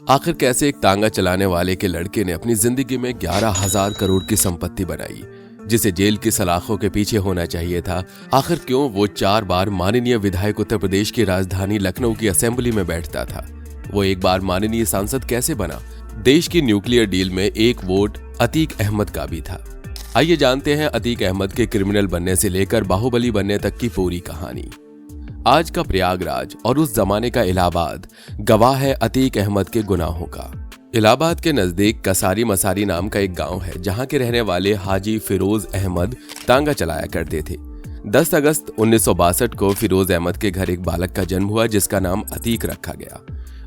आखिर कैसे एक तांगा चलाने वाले के लड़के ने अपनी जिंदगी में 11,000 करोड़ की संपत्ति बनाई, जिसे जेल की सलाखों के पीछे होना चाहिए था। आखिर क्यों वो 4 बार माननीय विधायक उत्तर प्रदेश की राजधानी लखनऊ की असेंबली में बैठता था। वो एक बार माननीय सांसद कैसे बना। देश की न्यूक्लियर डील में एक वोट अतीक अहमद का भी था। आइए जानते हैं अतीक अहमद के क्रिमिनल बनने से लेकर बाहुबली बनने तक की पूरी कहानी। आज का प्रयागराज और उस जमाने का इलाहाबाद गवाह है अतीक अहमद के गुनाहों का। इलाहाबाद के नजदीक कसारी मसारी नाम का एक गांव है, जहां के रहने वाले हाजी फिरोज अहमद तांगा चलाया करते थे। 10 अगस्त 1962 को फिरोज अहमद के घर एक बालक का जन्म हुआ, जिसका नाम अतीक रखा गया।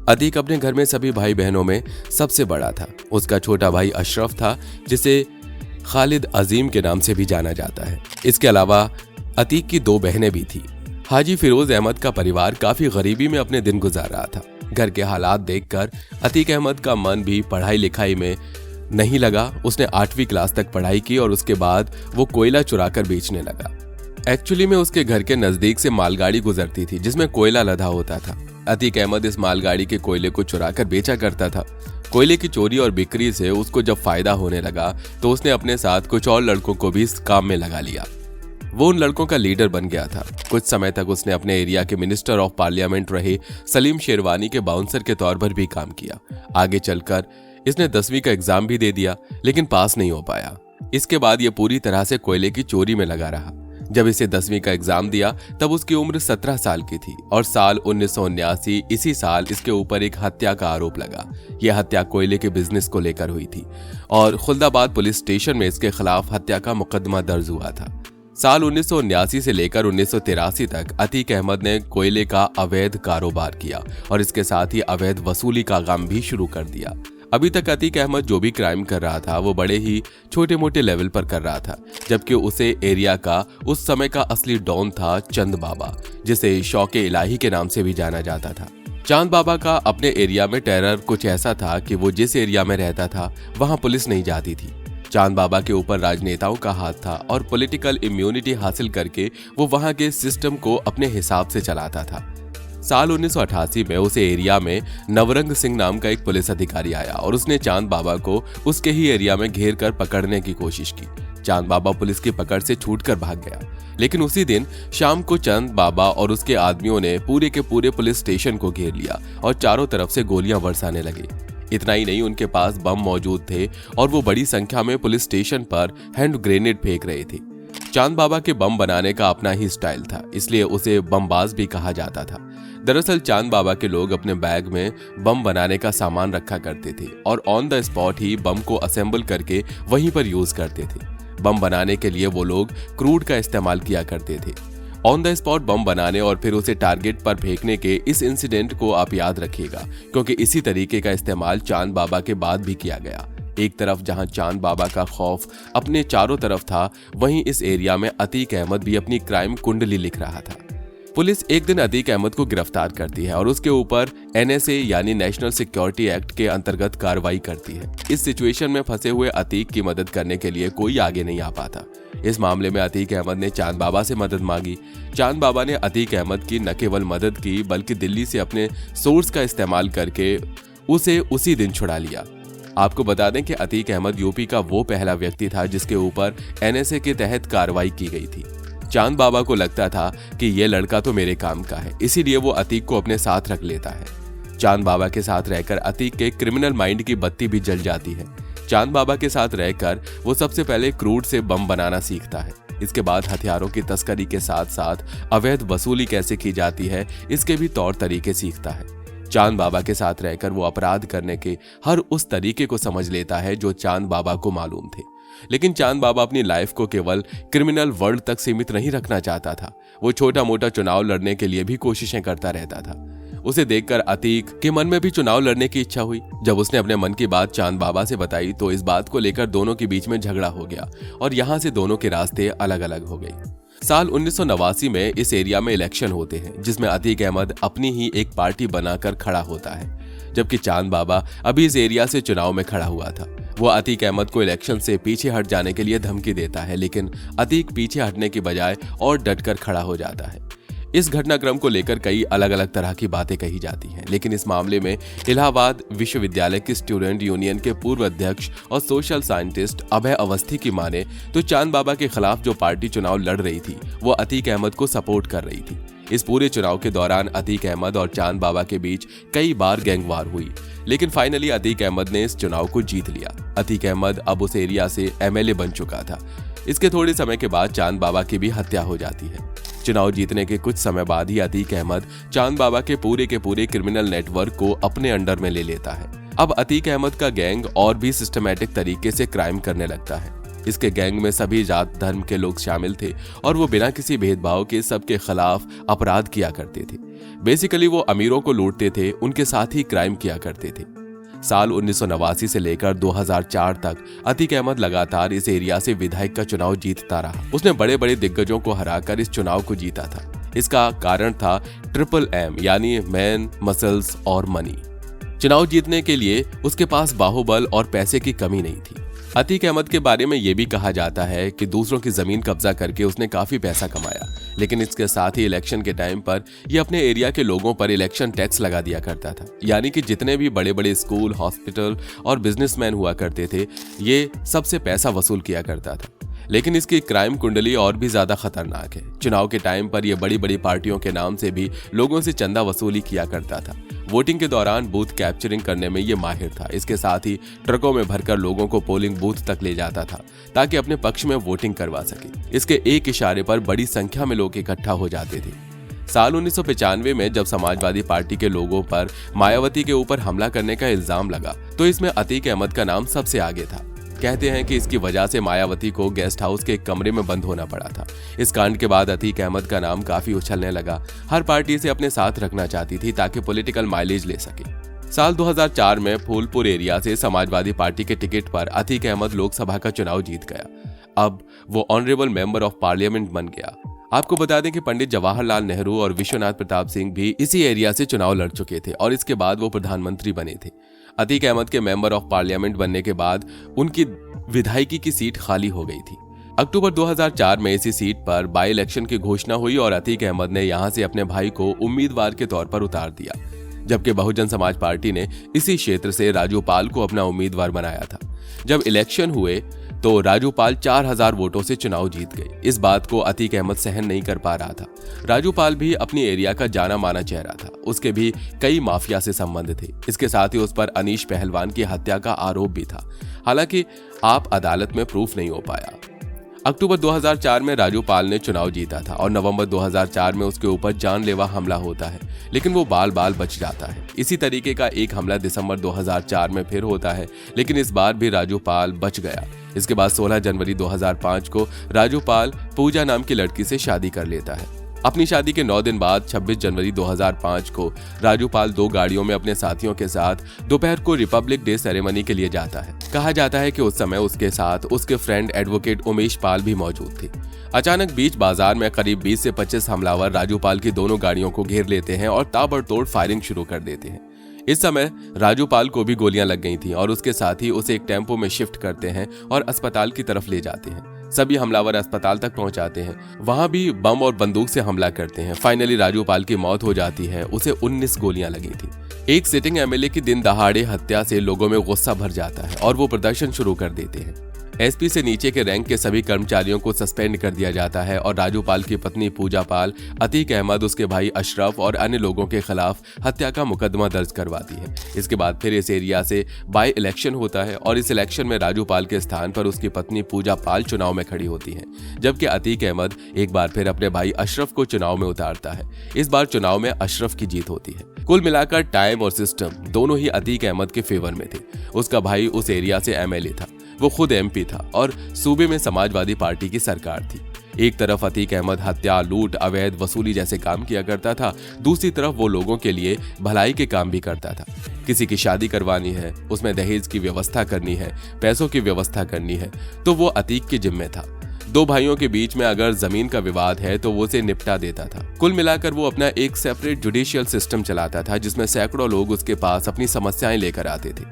अतीक अपने घर में सभी भाई बहनों में सबसे बड़ा था। उसका छोटा भाई अशरफ था, जिसे खालिद अजीम के नाम से भी जाना जाता है। इसके अलावा अतीक की 2 बहनें भी थी। हाजी फिरोज अहमद का परिवार काफी गरीबी में अपने दिन गुजार रहा था। घर के हालात देखकर अतीक अहमद का मन भी पढ़ाई लिखाई में नहीं लगा। उसने 8वीं क्लास तक पढ़ाई की और उसके बाद वो कोयला चुराकर बेचने लगा। एक्चुअली में उसके घर के नजदीक से मालगाड़ी गुजरती थी, जिसमें कोयला लदा होता था। अतीक अहमद इस मालगाड़ी के कोयले को चुराकर बेचा करता था। कोयले की चोरी और बिक्री से उसको जब फायदा होने लगा तो उसने अपने साथ कुछ और लड़कों को भी इस काम में लगा लिया। वो उन लड़कों का लीडर बन गया था। कुछ समय तक उसने अपने एरिया के मिनिस्टर ऑफ पार्लियामेंट रहे सलीम शेरवानी के बाउंसर के तौर पर भी काम किया। आगे चलकर इसने 10वीं का एग्जाम भी दे दिया, लेकिन पास नहीं हो पाया। इसके बाद ये पूरी तरह से कोयले की चोरी में लगा रहा। जब इसे 10वीं का एग्जाम दिया तब उसकी उम्र 17 साल की थी और साल 1979 इसी साल इसके ऊपर एक हत्या का आरोप लगा। यह हत्या कोयले के बिजनेस को लेकर हुई थी और खुलदाबाद पुलिस स्टेशन में इसके खिलाफ हत्या का मुकदमा दर्ज हुआ था। साल 1979 से लेकर 1983 तक अतीक अहमद ने कोयले का अवैध कारोबार किया और इसके साथ ही अवैध वसूली का काम भी शुरू कर दिया। अभी तक अतीक अहमद जो भी क्राइम कर रहा था वो बड़े ही छोटे मोटे लेवल पर कर रहा था, जबकि उसे एरिया का उस समय का असली डॉन था चंद बाबा, जिसे शौके इलाही के नाम से भी जाना जाता था। चांद बाबा का अपने एरिया में टेरर कुछ ऐसा था कि वो जिस एरिया में रहता था वहां पुलिस नहीं जाती थी। चांद बाबा के ऊपर राजनेताओं का हाथ था और पॉलिटिकल इम्यूनिटी हासिल करके वो वहां के सिस्टम को अपने हिसाब से चलाता था। साल 1988 में उस एरिया में नवरंग सिंह नाम का एक पुलिस अधिकारी आया और उसने चांद बाबा को उसके ही एरिया में घेर कर पकड़ने की कोशिश की। चांद बाबा पुलिस की पकड़ से छूटकर भाग गया, लेकिन उसी दिन शाम को चांद बाबा और उसके आदमियों ने पूरे के पूरे पुलिस स्टेशन को घेर लिया और चारों तरफ से गोलियां बरसाने लगे। इतना ही नहीं, उनके पास बम मौजूद थे और वो बड़ी संख्या में पुलिस स्टेशन पर हैंड ग्रेनेड फेंक रहे थे। चांद बाबा के बम बनाने का अपना ही स्टाइल था, इसलिए उसे बमबाज भी कहा जाता था। दरअसल चांद बाबा के लोग अपने बैग में बम बनाने का सामान रखा करते थे और ऑन द स्पॉट ही बम को असेंबल करके वहीं पर यूज करते थे। बम बनाने के लिए वो लोग क्रूड का इस्तेमाल किया करते थे। ऑन द स्पॉट बम बनाने और फिर उसे टारगेट पर फेंकने के इस इंसिडेंट को आप याद रखिएगा, क्योंकि इसी तरीके का इस्तेमाल चांद बाबा के बाद भी किया गया। एक तरफ जहां चांद बाबा का खौफ अपने चारों तरफ था, वहीं इस एरिया में अतीक अहमद भी अपनी क्राइम कुंडली लिख रहा था। पुलिस एक दिन अतीक अहमद को गिरफ्तार करती है और उसके ऊपर NSA यानी नेशनल सिक्योरिटी एक्ट के अंतर्गत कार्रवाई करती है। इस सिचुएशन में फंसे हुए अतीक की मदद करने के लिए कोई आगे नहीं आ पाता। इस मामले में अतीक अहमद ने चांद बाबा से मदद मांगी। चांद बाबा ने अतीक अहमद की न केवल मदद की, बल्कि दिल्ली से अपने सोर्स का इस्तेमाल करके उसे उसी दिन छुड़ा लिया। आपको बता दें कि अतीक अहमद यूपी का वो पहला व्यक्ति था जिसके ऊपर NSA के तहत कार्रवाई की गई थी। चांद बाबा को लगता था कि ये लड़का तो मेरे काम का है, इसीलिए वो अतीक को अपने साथ रख लेता है। चांद बाबा के साथ रहकर अतीक के क्रिमिनल माइंड की बत्ती भी जल जाती है। चांद बाबा के साथ रहकर वो सबसे पहले क्रूड से बम बनाना सीखता है। इसके बाद हथियारों की तस्करी के साथ साथ अवैध वसूली कैसे की जाती है, इसके भी तौर तरीके सीखता है। चांद बाबा के साथ रहकर वो अपराध करने के हर उस तरीके को समझ लेता है जो चांद बाबा को मालूम थे। लेकिन चांद बाबा अपनी लाइफ को केवल क्रिमिनल वर्ल्ड तक सीमित नहीं रखना चाहता था। वो छोटा मोटा चुनाव लड़ने के लिए भी कोशिशें करता रहता था। उसे देखकर अतीक के मन में भी चुनाव लड़ने की इच्छा हुई। जब उसने अपने मन की बात चांद बाबा से बताई तो इस बात को लेकर दोनों के बीच में झगड़ा हो गया और यहाँ से दोनों के रास्ते अलग अलग हो गए। साल 1989 में इस एरिया में इलेक्शन होते हैं, जिसमें अतीक अहमद अपनी ही एक पार्टी बनाकर खड़ा होता है, जबकि चांद बाबा अभी इस एरिया से चुनाव में खड़ा हुआ था। वो अतीक अहमद को इलेक्शन से पीछे हट जाने के लिए धमकी देता है, लेकिन अतीक पीछे हटने की बजाय और डटकर खड़ा हो जाता है। इस घटनाक्रम को लेकर कई अलग अलग तरह की बातें कही जाती हैं, लेकिन इस मामले में इलाहाबाद विश्वविद्यालय की स्टूडेंट यूनियन के पूर्व अध्यक्ष और सोशल साइंटिस्ट अभय अवस्थी की माने तो चांद बाबा के खिलाफ जो पार्टी चुनाव लड़ रही थी वो अतीक अहमद को सपोर्ट कर रही थी। इस पूरे चुनाव के दौरान अतीक अहमद और चांद बाबा के बीच कई बार गैंगवार हुई, लेकिन फाइनली अतीक अहमद ने इस चुनाव को जीत लिया। अतीक अहमद अब उस एरिया से एमएलए बन चुका था। इसके थोड़े समय के बाद चांद बाबा की भी हत्या हो जाती है। चुनाव जीतने के कुछ समय बाद ही अतीक अहमद चांद बाबा के पूरे क्रिमिनल नेटवर्क को अपने अंडर में ले लेता है। अब अतीक अहमद का गैंग और भी सिस्टमैटिक तरीके से क्राइम करने लगता है। इसके गैंग में सभी जात धर्म के लोग शामिल थे और वो बिना किसी भेदभाव के सबके खिलाफ अपराध किया करते थे। बेसिकली वो अमीरों को लूटते थे, उनके साथ ही क्राइम किया करते थे। साल 1989 से लेकर 2004 तक अतीक अहमद लगातार इस एरिया से विधायक का चुनाव जीतता रहा। उसने बड़े बड़े दिग्गजों को हराकर इस चुनाव को जीता था। इसका कारण था ट्रिपल एम यानी मैन, मसल्स और मनी। चुनाव जीतने के लिए उसके पास बाहुबल और पैसे की कमी नहीं थी। अतीक अहमद के बारे में यह भी कहा जाता है कि दूसरों की जमीन कब्जा करके उसने काफी पैसा कमाया, लेकिन इसके साथ ही इलेक्शन के टाइम पर यह अपने एरिया के लोगों पर इलेक्शन टैक्स लगा दिया करता था। यानी कि जितने भी बड़े बड़े स्कूल, हॉस्पिटल और बिजनेसमैन हुआ करते थे, ये सबसे पैसा वसूल किया करता था। लेकिन इसकी क्राइम कुंडली और भी ज्यादा खतरनाक है। चुनाव के टाइम पर यह बड़ी बड़ी पार्टियों के नाम से भी लोगों से चंदा वसूली किया करता था। वोटिंग के दौरान बूथ कैप्चरिंग करने में ये माहिर था। इसके साथ ही ट्रकों में भरकर लोगों को पोलिंग बूथ तक ले जाता था ताकि अपने पक्ष में वोटिंग करवा सके। इसके एक इशारे पर बड़ी संख्या में लोग इकट्ठा हो जाते थे। साल 1995 में जब समाजवादी पार्टी के लोगों पर मायावती के ऊपर हमला करने का इल्जाम लगा तो इसमें अतीक अहमद का नाम सबसे आगे था। कहते हैं कि इसकी वजह से मायावती को गेस्ट हाउस के एक कमरे में बंद होना पड़ा था। इस कांड के बाद अतीक अहमद का नाम काफी उछलने लगा। हर पार्टी इसे अपने साथ रखना चाहती थी ताकि पॉलिटिकल माइलेज ले सके। साल 2004 में फूलपुर एरिया से समाजवादी पार्टी के टिकट पर अतीक अहमद लोकसभा का चुनाव जीत गया। अब वो ऑनरेबल मेंबर ऑफ पार्लियामेंट बन गया। आपको बता दें कि पंडित जवाहरलाल नेहरू और विश्वनाथ प्रताप सिंह भी इसी एरिया से चुनाव लड़ चुके थे और इसके बाद वो प्रधानमंत्री बने थे। अतीक अहमद के मेंबर ऑफ पार्लियामेंट बनने के बाद उनकी विधायकी की सीट खाली हो गई थी। अक्टूबर 2004 में इसी सीट पर बाई इलेक्शन की घोषणा हुई और अतीक अहमद ने यहां से अपने भाई को उम्मीदवार के तौर पर उतार दिया, जबकि बहुजन समाज पार्टी ने इसी क्षेत्र से राजू पाल को अपना उम्मीदवार बनाया था। जब इलेक्शन हुए तो राजू पाल 4000 वोटों से चुनाव जीत गए। इस बात को अतीक अहमद सहन नहीं कर पा रहा था। राजू पाल भी अपनी एरिया का जाना माना चेहरा था। उसके भी कई माफिया से संबंध थे। इसके साथ ही उस पर अनीश पहलवान की हत्या का आरोप भी था। हालांकि आप अदालत में प्रूफ नहीं हो पाया। अक्टूबर 2004 में राजू पाल ने चुनाव जीता था और नवंबर 2004 में उसके ऊपर जानलेवा हमला होता है, लेकिन वो बाल बच जाता है। इसी तरीके का एक हमला दिसंबर 2004 में फिर होता है, लेकिन इस बार भी राजू पाल बच गया। इसके बाद 16 जनवरी 2005 को राजू पाल पूजा नाम की लड़की से शादी कर लेता है। अपनी शादी के 9 दिन बाद 26 जनवरी 2005 को राजू पाल 2 गाड़ियों में अपने साथियों के साथ दोपहर को रिपब्लिक डे सेरेमनी के लिए जाता है। कहा जाता है कि उस समय उसके साथ उसके फ्रेंड एडवोकेट उमेश पाल भी मौजूद थे। अचानक बीच बाजार में करीब 20 से 25 हमलावर राजू पाल की दोनों गाड़ियों को घेर लेते हैं और ताबड़तोड़ फायरिंग शुरू कर देते हैं। इस समय राजू पाल को भी गोलियां लग गई थी और उसके साथी उसे एक टेम्पो में शिफ्ट करते हैं और अस्पताल की तरफ ले जाते हैं। सभी हमलावर अस्पताल तक पहुंचाते हैं, वहां भी बम और बंदूक से हमला करते हैं। फाइनली राजू पाल की मौत हो जाती है। उसे 19 गोलियां लगी थी। एक सिटिंग एमएलए की दिन दहाड़े हत्या से लोगों में गुस्सा भर जाता है और वो प्रदर्शन शुरू कर देते हैं। एसपी से नीचे के रैंक के सभी कर्मचारियों को सस्पेंड कर दिया जाता है और राजू पाल की पत्नी पूजा पाल, अतीक अहमद, उसके भाई अशरफ और अन्य लोगों के खिलाफ हत्या का मुकदमा दर्ज करवाती है। इसके बाद फिर इस एरिया से बाई इलेक्शन होता है और इस इलेक्शन में राजू पाल के स्थान पर उसकी पत्नी पूजा पाल चुनाव में खड़ी होती है, जबकि अतीक अहमद एक बार फिर अपने भाई अशरफ को चुनाव में उतारता है। इस बार चुनाव में अशरफ की जीत होती है। कुल मिलाकर टाइम और सिस्टम दोनों ही अतीक अहमद के फेवर में थे। उसका भाई उस एरिया से एमएलए था, वो खुद एमपी था और सूबे में समाजवादी पार्टी की सरकार थी। एक तरफ अतीक अहमद हत्या, लूट, अवैध वसूली जैसे काम किया करता था, दूसरी तरफ वो लोगों के लिए भलाई के काम भी करता था। किसी की शादी करवानी है, उसमें दहेज की व्यवस्था करनी है, पैसों की व्यवस्था करनी है, तो वो अतीक के जिम्मे था। 2 भाइयों के बीच में अगर जमीन का विवाद है तो वो उसे निपटा देता था। कुल मिलाकर वो अपना एक सेपरेट जुडिशियल सिस्टम चलाता था जिसमें सैकड़ों लोग उसके पास अपनी समस्याएं लेकर आते थे।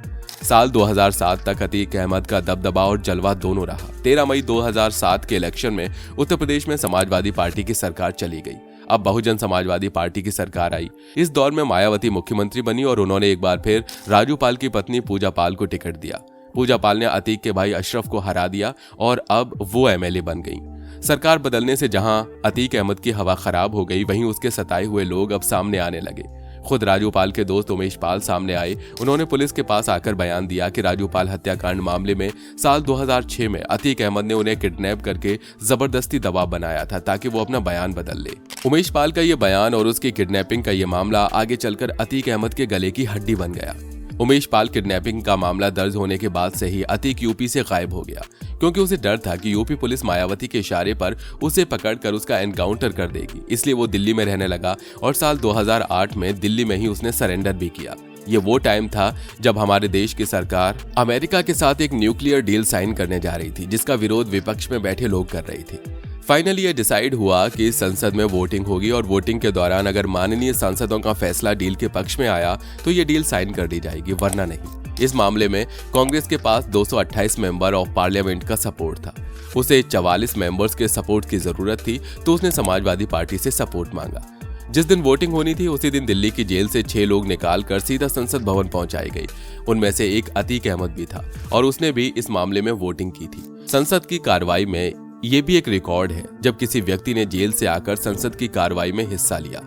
साल 2007 तक अतीक अहमद का दबदबा और जलवा दोनों रहा। 13 मई 2007 के इलेक्शन में उत्तर प्रदेश में समाजवादी पार्टी की सरकार चली गई। अब बहुजन समाजवादी पार्टी की सरकार आई। इस दौर में मायावती मुख्यमंत्री बनी और उन्होंने एक बार फिर राजू पाल की पत्नी पूजा पाल को टिकट दिया। पूजा पाल ने अतीक के भाई अशरफ को हरा दिया और अब वो एमएलए बन गई। सरकार बदलने से जहां अतीक अहमद की हवा खराब हो गई, वहीं उसके सताए हुए लोग अब सामने आने लगे। खुद राजू पाल के दोस्त उमेश पाल सामने आए। उन्होंने पुलिस के पास आकर बयान दिया कि राजू पाल हत्याकांड मामले में साल 2006 में अतीक अहमद ने उन्हें किडनैप करके जबरदस्ती दबाव बनाया था ताकि वो अपना बयान बदल ले। उमेश पाल का ये बयान और उसकी किडनैपिंग का ये मामला आगे चलकर अतीक अहमद के गले की हड्डी बन गया। उमेश पाल किडनैपिंग का मामला दर्ज होने के बाद से ही अतीक यूपी से गायब हो गया, क्योंकि उसे डर था कि यूपी पुलिस मायावती के इशारे पर उसे पकड़कर उसका एनकाउंटर कर देगी। इसलिए वो दिल्ली में रहने लगा और साल 2008 में दिल्ली में ही उसने सरेंडर भी किया। ये वो टाइम था जब हमारे देश की सरकार अमेरिका के साथ एक न्यूक्लियर डील साइन करने जा रही थी, जिसका विरोध विपक्ष में बैठे लोग कर रहे थे। फाइनली ये डिसाइड हुआ कि संसद में वोटिंग होगी और वोटिंग के दौरान अगर माननीय सांसदों का फैसला डील के पक्ष में आया तो ये डील साइन कर दी जाएगी, वरना नहीं। इस मामले में कांग्रेस के पास 228 मेंबर ऑफ पार्लियामेंट का सपोर्ट था। उसे 44 मेंबर्स के सपोर्ट की जरूरत थी, तो उसने समाजवादी पार्टी से सपोर्ट मांगा। जिस दिन वोटिंग होनी थी उसी दिन दिल्ली की जेल से 6 लोग निकालकर सीधा संसद भवन पहुंचाए गए। उनमें से एक अतीक अहमद भी था और उसने भी इस मामले में वोटिंग की थी। संसद की कार्रवाई में ये भी एक रिकॉर्ड है जब किसी व्यक्ति ने जेल से आकर संसद की कार्रवाई में हिस्सा लिया।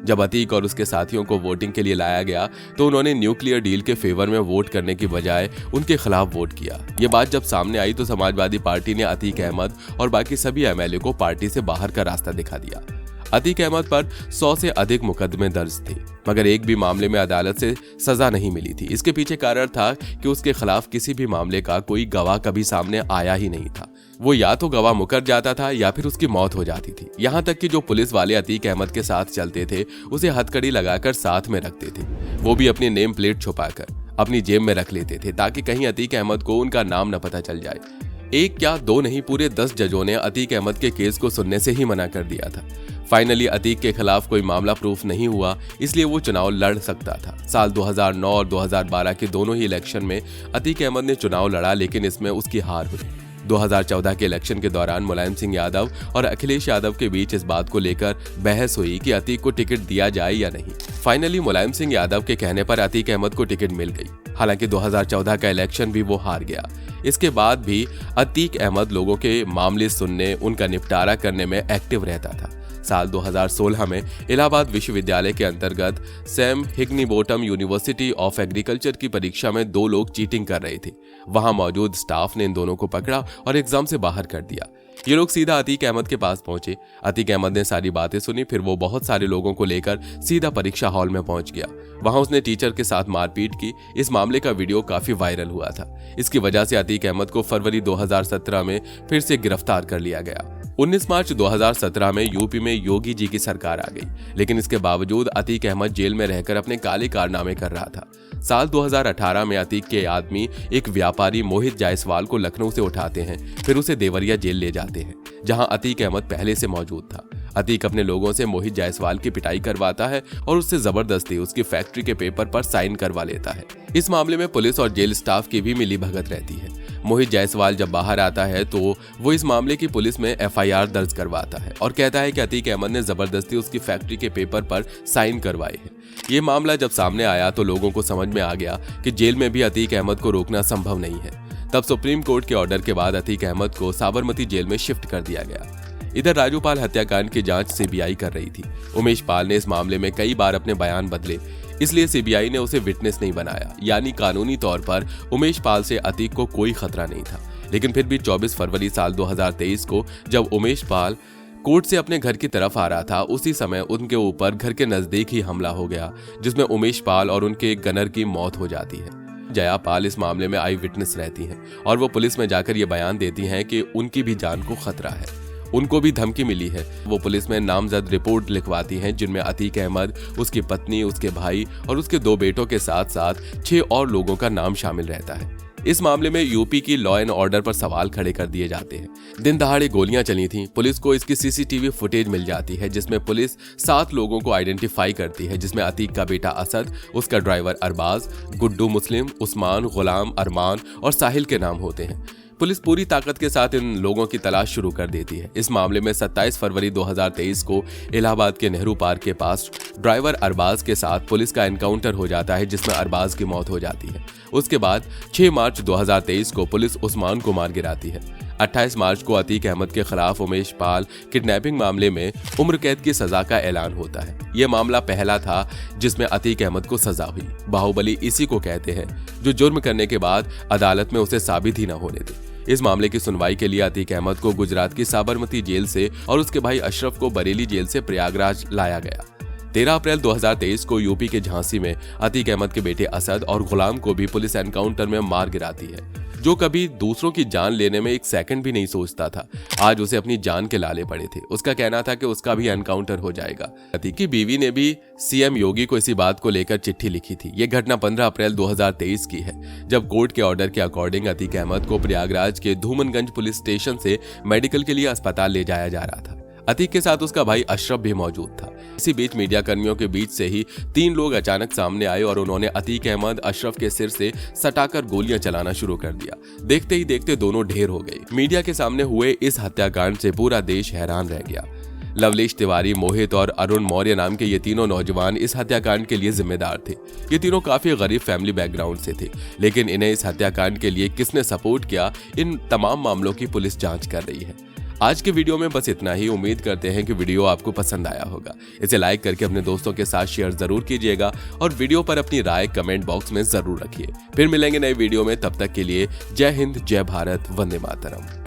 जब अतीक और उसके साथियों को वोटिंग के लिए लाया गया तो उन्होंने न्यूक्लियर डील के फेवर में वोट करने की बजाय उनके खिलाफ वोट किया। ये बात जब सामने आई तो समाजवादी पार्टी ने अतीक अहमद और बाकी सभी एमएलए को पार्टी से बाहर का रास्ता दिखा दिया। अतीक अहमद पर 100 से अधिक मुकदमे दर्ज थे, मगर एक भी मामले में अदालत से सजा नहीं मिली थी। इसके पीछे कारण था कि उसके खिलाफ किसी भी मामले का कोई गवाह कभी सामने आया ही नहीं था। वो या तो गवाह मुकर जाता था या फिर उसकी मौत हो जाती थी। यहाँ तक कि जो पुलिस वाले अतीक अहमद के साथ चलते थे उसे हथकड़ी लगाकर साथ में रखते थे। वो भी अपनी नेम प्लेट छुपाकर अपनी जेब में रख लेते थे ताकि कहीं अतीक अहमद को उनका नाम न पता चल जाए। एक क्या दो नहीं, पूरे 10 जजों ने अतीक अहमद के केस को सुनने से ही मना कर दिया था। फाइनली अतीक के खिलाफ कोई मामला प्रूफ नहीं हुआ, इसलिए वो चुनाव लड़ सकता था। साल 2009 और 2012 के दोनों ही इलेक्शन में अतीक अहमद ने चुनाव लड़ा, लेकिन इसमें उसकी हार हुई। 2014 के इलेक्शन के दौरान मुलायम सिंह यादव और अखिलेश यादव के बीच इस बात को लेकर बहस हुई कि अतीक को टिकट दिया जाए या नहीं। फाइनली मुलायम सिंह यादव के कहने पर अतीक अहमद को टिकट मिल गई। हालांकि 2014 का इलेक्शन भी वो हार गया। इसके बाद भी अतीक अहमद लोगों के मामले सुनने, उनका निपटारा करने में एक्टिव रहता था। साल 2016 में इलाहाबाद विश्वविद्यालय के अंतर्गत सैम हिग्निबोटम यूनिवर्सिटी ऑफ एग्रीकल्चर की परीक्षा में 2 लोग चीटिंग कर रहे थे। वहां मौजूद स्टाफ ने इन दोनों को पकड़ा और एग्जाम से बाहर कर दिया। ये लोग सीधा अतीक अहमद के पास पहुंचे। अतीक अहमद ने सारी बातें सुनी, फिर वो बहुत सारे लोगों को लेकर सीधा परीक्षा हॉल में पहुंच गया। वहां उसने टीचर के साथ मारपीट की। इस मामले का वीडियो काफी वायरल हुआ था। इसकी वजह से अतीक अहमद को फरवरी 2017 में फिर से गिरफ्तार कर लिया गया। 19 मार्च 2017 में यूपी में योगी जी की सरकार आ गई, लेकिन इसके बावजूद अतीक अहमद जेल में रहकर अपने काले कारनामे कर रहा था। साल 2018 में अतीक के आदमी एक व्यापारी मोहित जायसवाल को लखनऊ से उठाते हैं, फिर उसे देवरिया जेल ले जाते हैं, जहां अतीक अहमद पहले से मौजूद था। अतीक अपने लोगों से मोहित जायसवाल की पिटाई करवाता है और उससे जबरदस्ती उसकी फैक्ट्री के पेपर पर साइन करवा लेता है। इस मामले में पुलिस और जेल स्टाफ की भी मिलीभगत रहती है। मोहित जायसवाल जब बाहर आता है तो वो इस मामले की पुलिस में एफआईआर दर्ज करवाता है और कहता है कि अतीक अहमद ने जबरदस्ती उसकी फैक्ट्री के पेपर पर साइन करवाए हैं। ये मामला जब सामने आया तो लोगों को समझ में आ गया कि जेल में भी अतीक अहमद को रोकना संभव नहीं है। तब सुप्रीम कोर्ट के ऑर्डर के बाद अतीक अहमद को साबरमती जेल में शिफ्ट कर दिया गया। इधर राजू पाल हत्याकांड की जांच सीबीआई कर रही थी। उमेश पाल ने इस मामले में कई बार अपने बयान बदले, इसलिए सीबीआई ने उसे विटनेस नहीं बनाया। यानी कानूनी तौर पर उमेश पाल से अतीक को कोई खतरा नहीं था। लेकिन फिर भी 24 फरवरी साल 2023 को जब उमेश पाल कोर्ट से अपने घर की तरफ आ रहा था, उसी समय उनके ऊपर घर के नजदीक ही हमला हो गया, जिसमें उमेश पाल और उनके गनर की मौत हो जाती है। जया पाल इस मामले में आई विटनेस रहती हैं और वो पुलिस में जाकर ये बयान देती हैं कि उनकी भी जान को खतरा है, उनको भी धमकी मिली है। वो पुलिस में नामजद रिपोर्ट लिखवाती हैं, जिनमें अतीक अहमद, उसकी पत्नी, उसके भाई और उसके 2 बेटों के साथ साथ 6 और लोगों का नाम शामिल रहता है। इस मामले में यूपी की लॉ एंड ऑर्डर पर सवाल खड़े कर दिए जाते हैं। दिन दहाड़े गोलियां चली थीं। पुलिस को इसकी सीसीटीवी फुटेज मिल जाती है जिसमें पुलिस 7 लोगों को आइडेंटिफाई करती है, जिसमें अतीक का बेटा असद, उसका ड्राइवर अरबाज, गुड्डू मुस्लिम, उस्मान, गुलाम, अरमान और साहिल के नाम होते हैं। पुलिस पूरी ताकत के साथ इन लोगों की तलाश शुरू कर देती है। इस मामले में 27 फरवरी 2023 को इलाहाबाद के नेहरू पार्क के पास ड्राइवर अरबाज के साथ पुलिस का एनकाउंटर हो जाता है जिसमें अरबाज की मौत हो जाती है। उसके बाद 6 मार्च 2023 को पुलिस उस्मान को मार गिराती है। 28 मार्च को अतीक अहमद के खिलाफ उमेश पाल किडनैपिंग मामले में उम्र कैद की सजा का ऐलान होता है। यह मामला पहला था जिसमें अतीक अहमद को सजा हुई। बाहुबली इसी को कहते हैं जो जुर्म करने के बाद अदालत में उसे साबित ही न होने दे। इस मामले की सुनवाई के लिए अतीक अहमद को गुजरात की साबरमती जेल से और उसके भाई अशरफ को बरेली जेल से प्रयागराज लाया गया। 13 अप्रैल 2023 को यूपी के झांसी में अतीक अहमद के बेटे असद और गुलाम को भी पुलिस एनकाउंटर में मार गिराती है। जो कभी दूसरों की जान लेने में एक सेकंड भी नहीं सोचता था, आज उसे अपनी जान के लाले पड़े थे। उसका कहना था कि उसका भी एनकाउंटर हो जाएगा। अतीक की बीवी ने भी सीएम योगी को इसी बात को लेकर चिट्ठी लिखी थी। यह घटना 15 अप्रैल 2023 की है, जब कोर्ट के ऑर्डर के अकॉर्डिंग अतीक अहमद को प्रयागराज के धूमनगंज पुलिस स्टेशन से मेडिकल के लिए अस्पताल ले जाया जा रहा था। अतीक के साथ उसका भाई अशरफ भी मौजूद था। इसी बीच मीडिया कर्मियों के बीच से ही 3 लोग अचानक सामने आए और उन्होंने अतीक अहमद अशरफ के सिर से सटाकर गोलियां चलाना शुरू कर दिया। देखते ही देखते दोनों ढेर हो गए। मीडिया के सामने हुए इस हत्याकांड से पूरा देश हैरान रह गया। लवलेश तिवारी, मोहित और अरुण मौर्य नाम के ये तीनों नौजवान इस हत्याकांड के लिए जिम्मेदार थे। ये तीनों काफी गरीब फैमिली बैकग्राउंड से थे, लेकिन इन्हें इस हत्याकांड के लिए किसने सपोर्ट किया, इन तमाम मामलों की पुलिस जांच कर रही है। आज के वीडियो में बस इतना ही। उम्मीद करते हैं कि वीडियो आपको पसंद आया होगा। इसे लाइक करके अपने दोस्तों के साथ शेयर जरूर कीजिएगा और वीडियो पर अपनी राय कमेंट बॉक्स में जरूर रखिए। फिर मिलेंगे नए वीडियो में, तब तक के लिए जय हिंद, जय भारत, वंदे मातरम।